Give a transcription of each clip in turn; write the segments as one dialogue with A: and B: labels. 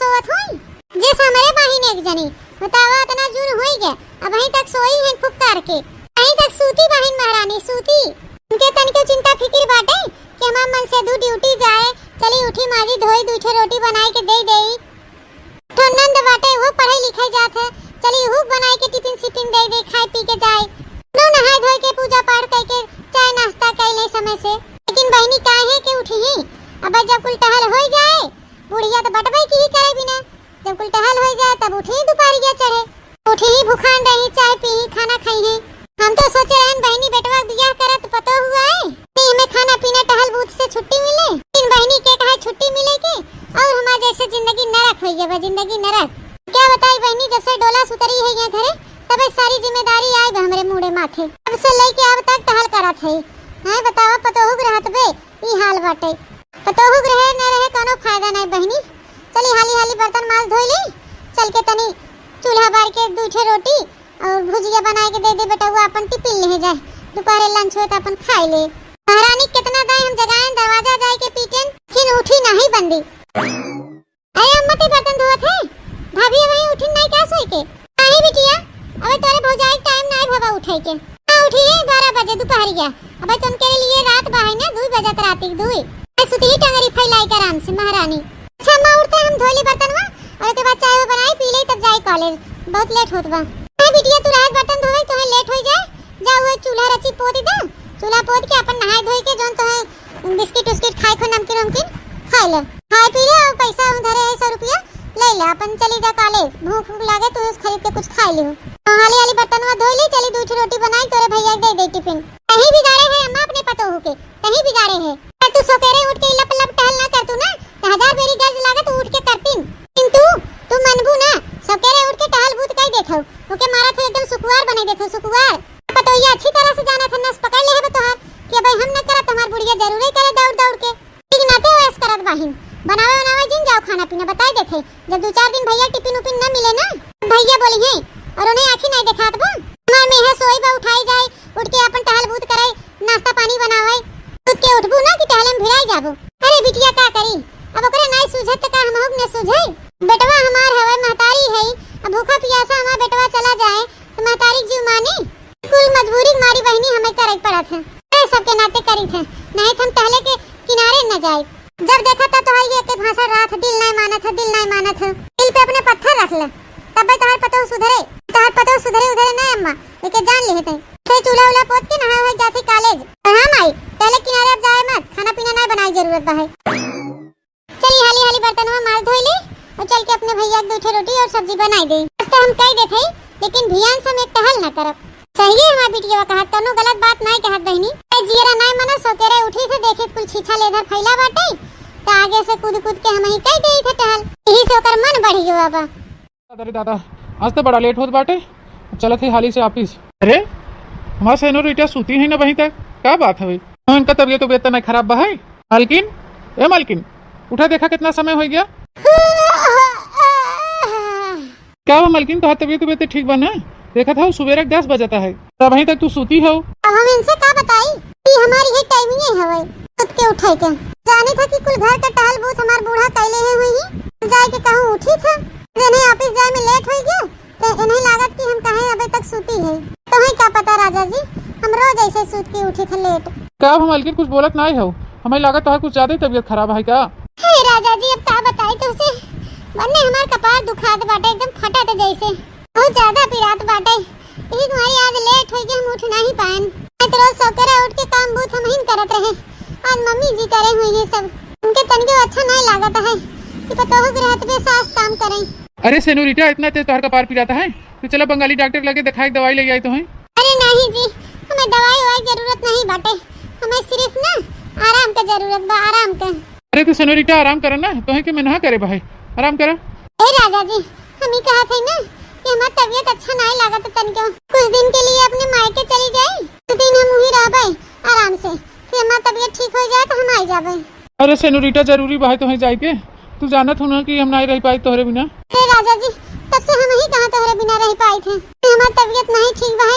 A: सोवत होई जैसे हमारे बहिन एक जनी बतावा इतना जुर होई गया अब वहीं तक सोई है फुक्कार के वहीं तक सूती बहिन महारानी सूती उनके तन के चिंता फिक्र बाटे कि हमार मन से दू ड्यूटी जाए चली उठी माजी धोई दूठे रोटी बनाई के दे देई तो नंद बाटे वो पढ़ाई लिखाई जात है चली हुक बनाई के टिफिन सिफिन दे दे खाए पी के जाए नो नहाय धोई के पूजा पाठ करके चाय नाश्ता कैले समय से लेकिन बहनी काहे के उठी ही अब जब कुल टहल हो जाए बुढ़िया तो बटबई की ही करे बिना जब कुल टहल हो जाए तब उठी दोपहरिया चढ़े उठी ही भूखान रही चाय पी खाना खाई है हम तो सोचे रहन बहनी बेटवा बियाह करत पतो हुआ है नहीं हमें खाना पीना टहल बूथ से छुट्टी मिले इन बहनी के कहे छुट्टी मिले के और हमारे जैसे जिंदगी नरक हो गई जिंदगी नरक क्या बताई बहनी जब से डोला सुतरी है यहाँ घरे तब सारी जिम्मेदारी आई हमरे मुड़े माथे अब से लेके अब तक टहल करत है हैं बतावा पतोहुक रहत बे ई हाल बाटे पतोहुक रहे न रहे कोनो फायदा नहीं बहनी चली हाली हाली बर्तन माज धोई ले चल के तनी चूल्हा बार के दूठे रोटी और भुजिया बना के दे दे बेटा वो अपन टिफिन ले जाए दोपहर लंच हो तो अपन खाई ले महारानी कितना दाई हम जगाएं दरवाजा जाए के पीटन फिर उठी नहीं बंदी अरे अम्मा ते बर्तन धोत है भाभी वहीं उठी नहीं का सोई के काहे बिटिया अबे तोरे भौजाई टाइम नहीं भवा उठाई के उठी है 12 बजे दोपहरिया अबे तुम के लिए रात बाहर ना 2 बजे रात 2 सुती ही टंगरी फैलाई के आराम से महारानी अच्छा मां उठते हम धोली बर्तनवा और के बाद चाय बनाई पी ले तब जाए कॉलेज बहुत लेट होत बा ए बिटिया तू रात बर्तन धोवे तो लेट हो जाए जा वो चूल्हा रची पोत दे चूल्हा पोत के अपन नहाय धोई के जोन तो बिस्किट उस्किट खाए खो नमकीन खा ले खाए पी ले और पैसा उधर है 100 रुपया ले ले अपन चली जा कॉलेज भूख लागे तो खरीद के कुछ खा ले हाली हाली बर्तनवा धोई ले चली दूसरी रोटी बनाई तोरे भैया दे दे टिफिन कहीं बिगाड़े है अम्मा अपने पतो हो के कहीं बिगाड़े है तू सोकेरे उठ के लप लप टहल ना कर तू ना 1000 बेरी गर्ज लागे तो उठ के करतीन किंतु तू मनबू ना सोकेरे उठ के टहल बूत कई देखो ओके मारा थे एकदम सुकुवार बने देखो सुकुवार पतो ये अच्छी तरह से जाना था नस पकड़ ले है तोहार कि भाई हम न करत हमार बुढ़िया जरूर करे दौड़ दौड़ के ठीक नाते वैस करत बाहिन बनावे जिन जाओ खाना पीना बताई देखे जब 2-4 दिन भैया टिफिन उपिन न मिले ना भैया बोली है और उन्हें आंखें नहीं दिखात बा हमार में है सोई बा उठाई जाए उठ के अपन टहल बूत करे नाश्ता पानी बनावे उठ के उठबू ना कि टहलम भिड़ाई जाबो अरे बिटिया का करी अब ओकरे नहीं सूझत का हम हुक न सूझे बेटवा हमार हवे महतारी है अब भूखा प्यासा हमार बेटवा चला जाए तो महतारी जीव मानी कुल मजबूरी मारी बहनी हमें करे पड़त है ए सबके नाते करी थे नहीं हम टहले के किनारे न जाए जब देखा था तो ये के भाषा रात दिल नहीं माना था दिल पे अपने पत्थर रख ले तब तोहर पतो सुधरे उधरे नहीं अम्मा लेके जान ले थे फिर चूल्हा उला पोत के नहा हुए जाती कॉलेज और हम आई पहले किनारे अब जाए मत खाना पीना नहीं बनाई जरूरत है चली हाली हाली बर्तनवा मार धोई ले और चल के अपने भैया के 2 रोटी और सब्जी बनाई दे तो हम कह देते लेकिन भियान से मैं टहल न करब सही है हमार बिटिया कहत कोनो गलत बात नहीं कहत बहनी जीरा नहीं मना सोकेरे उठी से देखे कुल छीछा ले इधर फैला बाटे तो आगे से कूद के हम ही कह देई थे टहल यही से ओकर मन बढ़ गयो बाबा
B: अरे दादा आज तो बड़ा लेट होत बाटे चलत है हाली से ऑफिस अरे हमार सेनोरिटा सूती है ना वहीं तक क्या बात है भाई उनका तबीयत तो नहीं खराब बा है मालकिन ए मालकिन उठा देखा कितना समय हो गया क्या वो मालकिन तो तबीयत ठीक बना देखा था सुबह 10 बजता है तब वहीं तक तू सूती हो
A: अब हम इनसे क्या बताई कि हमारी ये टाइमिंग है हवे खुद के उठाई के जाने था कि कुल घर का टहल बूथ हमार बूढ़ा कैले है हुई जाए के कहूं उठी था जने ऑफिस जाए में लेट हो गया तो इन्हें लागत कि हम कहे अबे तक सूती है तो है क्या पता राजा जी हम रोज ऐसे सूत के उठे थे लेट
B: क्या हम मालकिन कुछ बोलत नहीं हो हमें लागत है कुछ ज्यादा तबीयत खराब है क्या
A: हे राजा जी अब क्या बताई तुमसे वरने हमार कपार दुखात बाटे एकदम फटत जैसे बहुत ज्यादा पिरात बाटे यही तुम्हारी आज लेट हो गई हम उठ नहीं पाएन तो रोज सोकर उठ के काम बूथ हम ही करत रहे आज मम्मी जी करे हुई है सब उनके तन के अच्छा नहीं लागत है कि पतोह रहत पे सास काम करें
B: अरे सेनोरिटा इतना तेज तोहर कपार पिराता है तो चला बंगाली डॉक्टर लगे दिखाई दवाई ले आई तो है
A: अरे नहीं जी हमें दवाई वाई जरूरत नहीं बाटे हमें सिर्फ ना आराम का जरूरत बा आराम का
B: अरे तो सेनोरिटा आराम करे ना तो है कि मैं ना करे भाई आराम करा
A: ए राजा जी हम ही कहा थे ना कि हमारी तबीयत अच्छा नहीं लागत तन के कुछ दिन के लिए अपने मायके चली जाए तो दिन हम वहीं रहबे आराम से फिर हमारी तबीयत ठीक हो जाए तो हम आ जाबे
B: अरे सेनोरिटा जरूरी भाई तो है जाए के तू जानत हो ना कि हम नहीं रह पाई तोहरे बिना
A: ए राजा जी तब से हम ही कहां तोहरे बिना रह पाई थे हमारी तबीयत नहीं ठीक बा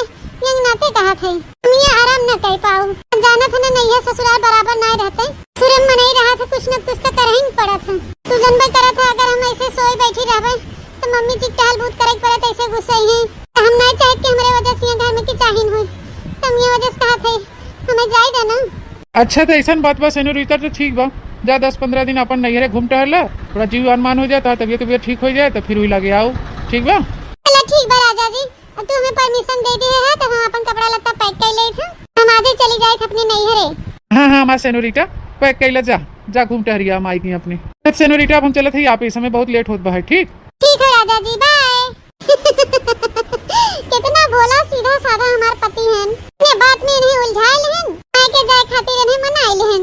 A: यंग नाते कहा थे हम ये आराम न कर पाओ जाना था ना नैया ससुराल बराबर नहीं रहते सुरम में नहीं रहा था कुछ न कुछ तो कर ही पड़ा था तू जनबे करा था अगर हम ऐसे सोए मम्मी जी टहल बूत करे पड़े तैसे गुस्से हैं। हम नहीं चाहते कि हमारे वजह से घर में की चाहिन हो। तुम ये वजह से कहा थे हमें जाए देना।
B: अच्छा तो ऐसा बात बा सेनोरिटा तो ठीक बा, जा 10-15 दिन अपन नैहरे घूम टहल, थोड़ा जीव अनुमान हो जाता, तबियत ठीक हो जाए तो फिर वही लगे आओ। ठीक बा?
A: चलो ठीक बा राजा जी, अब तू हमें परमिशन दे दी है तो हम अपन कपड़ा लत्ता पैक कर ले थे, हम आज ही चली जाए अपने नैहरे।
B: हाँ हाँ हमारा सेनोरिटा पैक कैला, जा घूम टहरिया हम आई की अपनी। तब सेनोरिटा अब हम चले थे ऑफिस, हमें बहुत लेट होत बा है। ठीक
A: है राजा जी, बाय। कितना भोला सीधा साधा हमार पति हैं, ने बात में नहीं उलझाए हैं, आए के जाए खातिर नहीं मनाए हैं।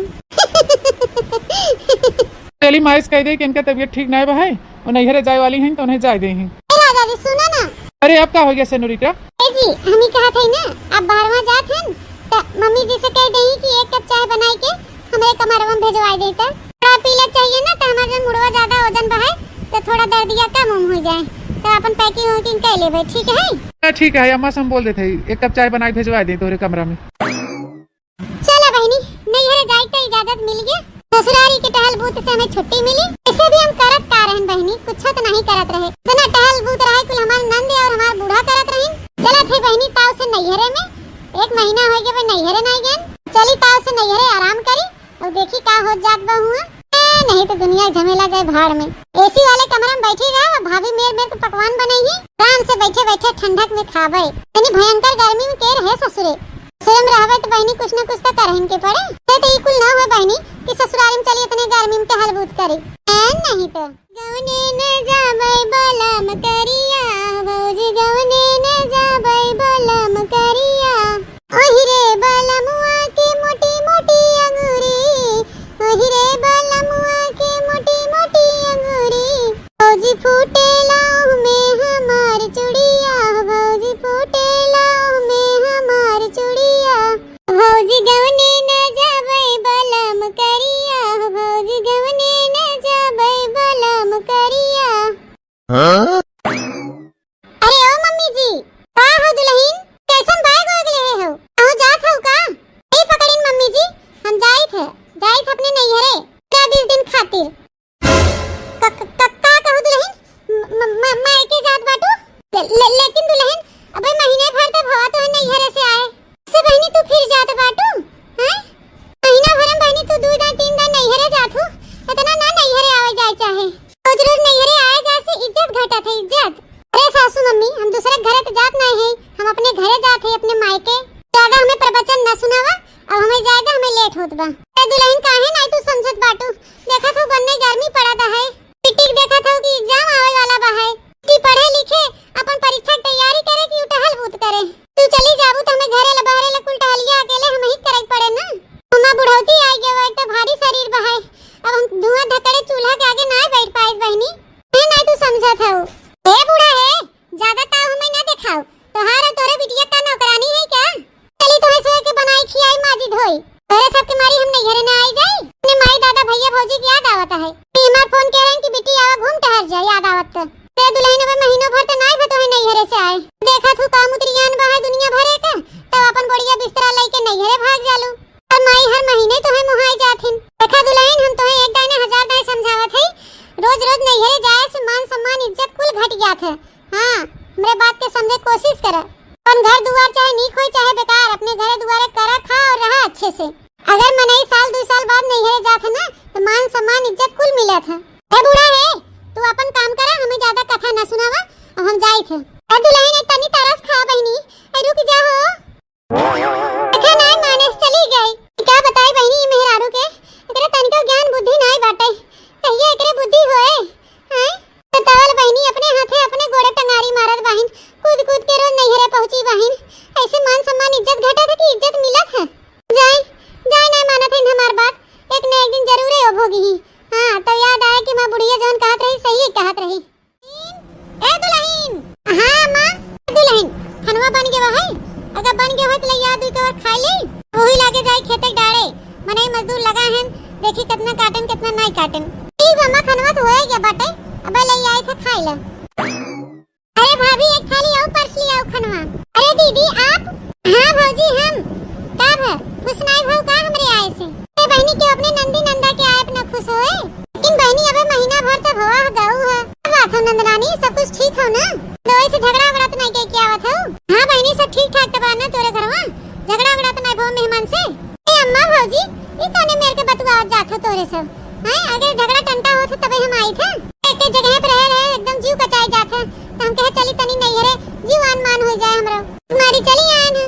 B: चली माइस कह दे कि इनका तबीयत ठीक नहीं बा है और नैहरे जाए वाली हैं तो उन्हें जाए दे हैं।
A: राजा जी सुनो ना।
B: अरे अब क्या हो गया सेनोरिटा?
A: जी हम ही कहा थे ना आप बाहरवा जात हैं तो मम्मी जी से कह देही कि 1 कप चाय बनाई के हमारे कमरवा में भेजवाई देता, थोड़ा पीला चाहिए ना तो हमारे मुड़वा ज्यादा वजन बा है तो थोड़ा दर्दिया कम हो जाए तो अपन पैकिंग वैकिंग कर ले भाई। ठीक है?
B: ठीक है अम्मा से हम बोल देते 1 कप चाय बनाई भेजवा दे तोरे कमरा में।
A: चलो बहनी नैहरे जाए तो इजाजत मिल गया, ससुरारी के टहल बूत से हमें छुट्टी मिली। इसे भी हम करत का रहन बहनी, कुछ तो नहीं करत रहे, बिना टहल बूत रहे कुल हमार नंद और हमार बूढ़ा करत रही। चला थे बहनी ताऊ से नैहरे में 1 महीना हो गया नैहरे नहीं गए, चली ताऊ से नैहरे आराम करी और देखी का हो जात बा हुआ, नहीं तो दुनिया झमेला जाए भाड़ में। एसी वाले कमरे में बैठी रहा भाभी मेरे को पकवान बनाई है, आराम से बैठे बैठे ठंडक में खावे। इतनी भयंकर गर्मी में के रहे ससुरे, स्वयं रहवे तो बहनी कुछ न कुछ तो करहन के पड़े। तो इकुल ना हो बहनी कि ससुराल में चली इतने गर्मी में टहल बूत करे, नहीं तो गवने न जाबै बलम करिया भौजी, गवने न जाबै बलम करिया, ओहि रे बलमुआ के मोटी मोटी अंगूरी, ओहि रे बलमुआ के मोटी मोटी अंगूरी, भौजी फूटे लाओ में हमार चूड़िया, भौजी फूटे लाओ में हमार चूड़िया, भौजी गवने न जाबै बलम करिया, भौजी गवने न जाबै बलम करिया। अरे ओ मम्मी जी का हो दुल्हन, कैसन बैग हो गए हो? आओ जात हो का? ए पकड़िन मम्मी जी, हम जाई थे अपने नैहरे 20 दिन खातिर। का कहू दुल्हन मैं के जात बाटू, लेकिन दुल्हन अबे महीने भर तक भवा तो नैहरे से आए से बहनी तू फिर जात बाटू हैं? महीना भर में बहनी तू 2 दिन 3 दिन नैहरे जात हो, इतना ना नैहरे आवे जाए चाहे, रोज नैहरे आए जाए से इज्जत घटत है इज्जत। अरे सासू मम्मी हम दूसरे घरे तो जात नहीं है, हम अपने घरे जाते हैं अपने मायके, ज्यादा हमें प्रवचन न सुनावा, अब हमें जाएगा हमें लेट होत बा। ए दुल्हन काहे नहीं तू समझत बाटू, देखा तो बनने गर्मी पड़त है, पिटिक देखा था कि एग्जाम आवे वाला बा है, कि पढ़े लिखे अपन परीक्षा की तैयारी करे कि टहल बूत करे। तू चली जाबू तो हमें घरे ला बहरे ला कुल टहलिया अकेले हम ही करे पड़े ना, हमा बुढ़ौती आई गए वो तो भारी शरीर बा है, अब हम धुआं धकड़े चूल्हा के आगे ना बैठ पाए बहनी, नहीं तू समझत हो। ए बूढ़ा है ज्यादा ताव हमें ना दिखाओ, तोहार तोरे बिटिया का नौकरानी है क्या? चली तुम्हें सोए के बनाई खियाई माजी धोई, तोरे सब के मारी हम नैहरे ना आई जाई, अपने माई दादा भैया भौजी की याद आवत है, हमार फोन कह रहे हैं कि बिटी आवा घूम टहल जा, याद आवत तो ते दुल्हन अब महीनों भर तो नहीं भतो है नैहरे से आए, देखा तू काम उतरियान बा है दुनिया भरे का, तब अपन बढ़िया बिस्तरा लेके नैहरे भाग जालू, और माई हर महीने तो है मुहाई जाथिन। देखा दुल्हन हम तो एक दाने 1000 दाने समझावत है, रोज रोज नैहरे जाए से मान सम्मान इज्जत कुल घट जात है। हाँ मेरे बात के समझे कोशिश कर, अपन घर दुआर चाहे नीक होई चाहे बेकार, अपने घरे दुआरे करा खा और रहा अच्छे से। अगर मनई साल 2 साल बाद नैहरे जात है ना तो मान सम्मान इज्जत कुल मिला था। ए बूढ़ा है तू अपन काम करा, हमें ज्यादा कथा न सुनावा, अब हम जाई थे। ए दुल्हन एक तनी तरस खा बहनी, ए रुक जा हो, देखा नहीं माने चली गई, क्या बताई बहनी ये मेहरारू के एकरे तनिको ज्ञान बुद्धि नहीं बाटे, कहिए एकरे बुद्धि होए हैं? तवल बहनी अपने हाथे अपने गोड़े टंगारी मारत बहन, कूद कूद के रोज नैहरे पहुंची बहन, ऐसे मान सम्मान इज्जत घटा था कि इज्जत मिलत है। जाए नहीं मानत है हमार बात, एक न एक दिन जरूर हो भोगी ही। हाँ तो याद आया कि माँ बुढ़िया जौन कहत रही सही कहत रही। ए दुल्हन, हाँ माँ दुल्हन खनवा बन गया है, अगर बन गया हो तो याद हुई तो खा ले, वही लागे जाए खेते डाड़े, मने मजदूर लगा है, देखी कितना काटन कितना नहीं काटन। ठीक मामा खनवा तो होए गया बाटे, अबे ले आए थे खाई ला। अरे भाभी एक थाली आओ परसली आओ खनवा। अरे दीदी आप? हाँ भौजी हम, कब है खुश नहीं भाव का हमरे आए से? ए बहनी क्यों अपने नंदी नंदा के आए अपना खुश होए, लेकिन बहनी अबे महीना भर तो भवा गऊ है, अब आखो नंदरानी बहनी सब कुछ ठीक हो ना? दवाई से झगड़ा वगड़ा तो नहीं के क्या आवत हो? हां बहनी सब ठीक ठाक बा ना तोरे घरवा? झगड़ा वगड़ा तो नहीं भो मेहमान से? ए अम्मा भौजी ई कने मेरे के बतुआ जात हो तोरे सब? हैं अगर झगड़ा टंटा होत तबे हम आई थे। एक जगह पे रहे एकदम जीव कचाई जात है। तो हम कहे चली तनी नहीं रे जीवान मान हो जाए हमरो। तुम्हारी चली आन है।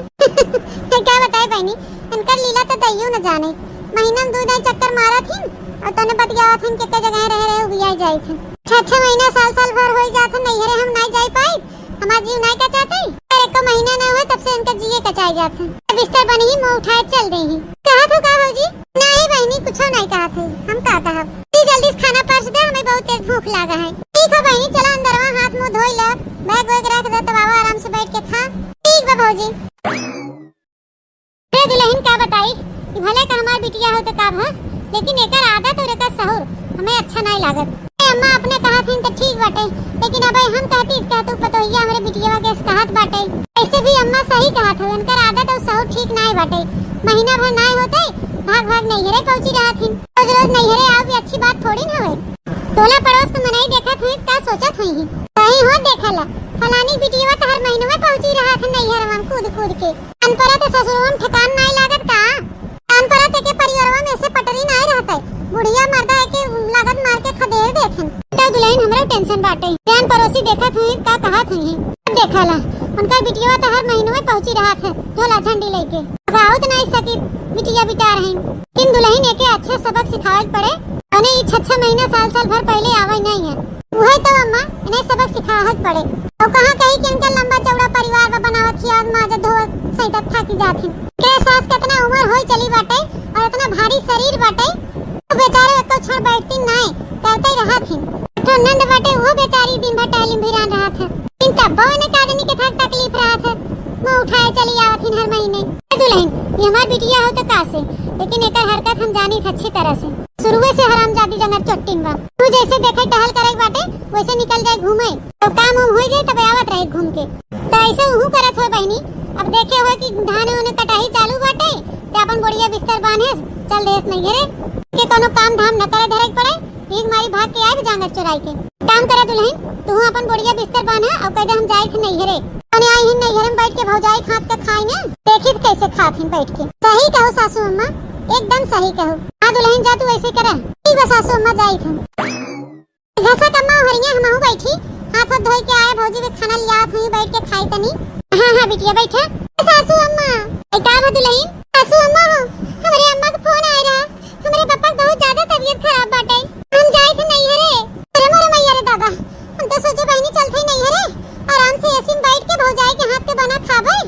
A: क्या बताए बहनी इनका लीला तो दैयो न जाने। महीना में 2 चक्कर मारा थी और तने बतियावा थी के जगह रहे उबिया जाई थे। 6 महीना साल भर हो जात नहीं रे हम नहीं जाई पाई। हमार जीव नहीं कचाते। एक को महीना न हुए तब से इनका जीए कचाई जात है। बिस्तर बनी ही मुंह उठाए चल गई ही। कहा तो का भौजी? नहीं बहनी कुछ नहीं कहा थे। हम का कहा? जल्दी से खाना परस दे हमें बहुत तेज भूख लगा है। ठीक है बहनी चला अंदरवा हाथ मुंह धोई ले बैग वैग रख दे तब आवा आराम से बैठ के खा। ठीक है भौजी। रे दुल्हन का बताई कि भले का हमार बिटिया हो तो का भा लेकिन एकर आदत और एकर सहूर हमें अच्छा नहीं लागत। अम्मा अपने कहा थी तो ठीक बाटे लेकिन अब हम कहती कहतु पतोहिया हमरे बिटिया के कहत बाटे। ऐसे भी अम्मा सही कहा था उनकर आदत और सहूर ठीक नहीं बाटे। महीना भर नहीं होते भाग नहीं रे पहुंची रहा थी। रोज नहीं रे आओ भी अच्छी बात थोड़ी ना होए। टोला पड़ोस में मनाई देखा थे का सोचत हुई सही हो देखला फलानी बिटिया तो हर महीने में पहुंची रहा था नहीं हर कूद के अनपरा तो ससुरवा में ठिकान नहीं लागत का। अनपरा ते के परिवारवा में से पटरी नहीं रहता बुढ़िया मर्दा के लागत मार के खदेड़ देथन। तो दुल्हन हमरा टेंशन बाटे जान पड़ोसी देखत हुई का कहत हुई देखला उनका बिटिया तो हर महीने में पहुंची रहा था झोला झंडी लेके गाँव तो नहीं सकी बिटिया बिटा रहे किन दुल्हन के अच्छा सबक सिखावल पड़े अने 6 महीना साल भर पहले आवे नहीं है वही तो अम्मा इन्हें सबक सिखावत पड़े। और कहां कहीं कि इनका लंबा चौड़ा परिवार बनावत खिया माजे धोवत सहित थाकी जाथी के सास कितना उम्र होई चली बाटे और इतना भारी शरीर बाटे तो बेचारे तो छोड़ बैठती नहीं करते ही रहा थी। तो नंद बाटे वो बेचारी दिन भर टाइम भिरान रहा था इन तब ने कादनी के थक तकलीफ रहा था वो उठाए चली आवत थी हर महीने। दुल्हन ये हमार बिटिया हो तो का से लेकिन एकर हरकत हम जानी अच्छी तरह से शुरुए से हरामजादी जंगल चोटिन बा। तू जैसे देखे टहल करे बाटे वैसे निकल जाए घूमे तो काम हो जाए तब आवत रहे घूम के तो ऐसे हूं करत हो बहनी। अब देखे हो कि धान ने कटाई चालू बाटे ते अपन बढ़िया बिस्तर बांधे चल देस नहीं रे के कोनो काम धाम न करे धरे पड़े एक मारी भाग के आए जंगल चुराई के काम करे दुल्हन तू अपन बढ़िया बिस्तर बांधा और कह दे हम जाई थे नहीं रे अने आई ही नहीं हम बैठ के भौजाई खात के खाई ना देखी कैसे खात हैं बैठ के। सही कहो सासू अम्मा एकदम सही कहो। हां दुल्हन जा तू ऐसे करे ठीक है सासू अम्मा जाई थे घसा कम्मा हरिया हमहु बैठी हाथ हाथ धोई के आए भौजी के खाना लिया थी बैठ के खाई तनी। हां बिटिया बैठा सासू अम्मा ए का है दुल्हन? सासू अम्मा हो हमरे अम्मा का फोन आ रहा हमरे पापा का बहुत ज्यादा तबीयत खराब बाटे हम जाए थे नहीं हरे अरे मोरे मैया रे दादा हम तो सोचे बहनी चलते नहीं हरे आराम से ऐसे बैठ के भौजाई के हाथ के बना खाबे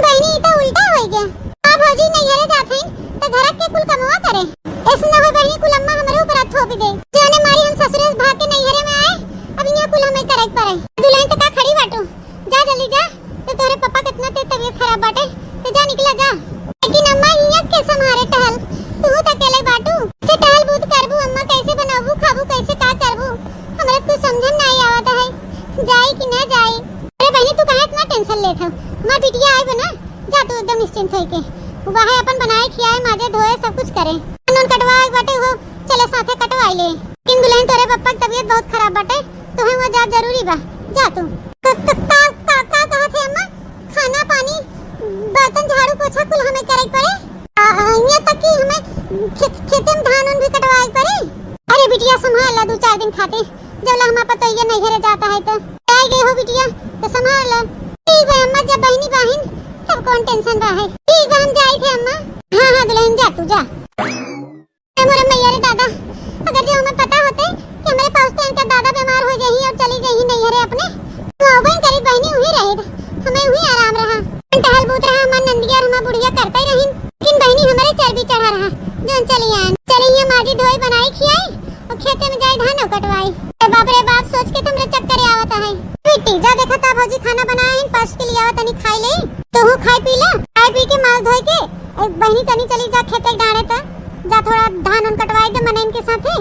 A: बहनी तो उल्टा हो गया। हां भौजी नहीं हरे जाते तो घर के कुल कमवा करे ऐसे ना हो बहनी कुल अम्मा हमरे ऊपर थोप दे जोने मारी हम ससुर भाग के नहीं हरे में आए अब यहां कुल हमें करे पड़े। दुल्हन तो का खड़ी बाटो जा जल्दी जा तो तोरे पापा कितना ते तबीयत खराब बाटे तो जा निकला जा। लेकिन अम्मा यहां के संहारे टहल तू तो अकेले बाटू से टहल बूत करबू अम्मा कैसे बनाबू खाबू कैसे का करबू हमरा कुछ समझन नहीं आवत है जाई कि ना जाई। अरे बहनी तू काहे इतना टेंशन लेत हो मां बिटिया आई बना जा तू एकदम निश्चिंत होई के वो है अपन बनाए खियाए माजे धोए सब कुछ करे नन कटवाए बाटे हो चले साथे कटवाई ले। किन दुल्हन तोरे पप्पा की तबीयत बहुत खराब बाटे तो है वहां जा जरूरी बा जा तू का कहा थे अम्मा खाना पानी बर्तन झाड़ू पोछा कुल हमें करे पड़े यहाँ तक कि हमें खेते में धान भी कटवाए पड़े। अरे बिटिया संभाल ला 2-4 दिन खाते जब हमारा पता ये नहीं घरे जाता है तो आई गई हो बिटिया तो संभाल ला। ठीक है अम्मा जब बहनी बहन तब कौन टेंशन बा है। ठीक है हम जाए थे अम्मा। हां दुल्हन जा तू जा। मोरे मैया रे दादा अगर जो हमें पता होते कि हमारे पास तो इनका दादा बीमार हो जाही और चली जाही नहीं हरे अपने तो बहन करीब बहनी हुई रहे हमें हुई आराम रहा टहल बूत रहा हमार नंदिया और हमार बुढ़िया करते रही लेकिन बहनी हमारे चर्बी चढ़ा रहा जोन चली माजी धोई बनाई खियाई और खेते में जाई धान कटवाई। बाप रे बाप सोच के तुमरे चक्कर आवत है। बेटी जा देखा ता भौजी खाना बनाए हैं पर्स के लिए आवत तनी खाई ले तो हूं खाई पी ले खाई पी के माल धोई के बहनी तनी चली जा खेते डाणे ता जा थोड़ा धान कटवाई दे मने इनके साथे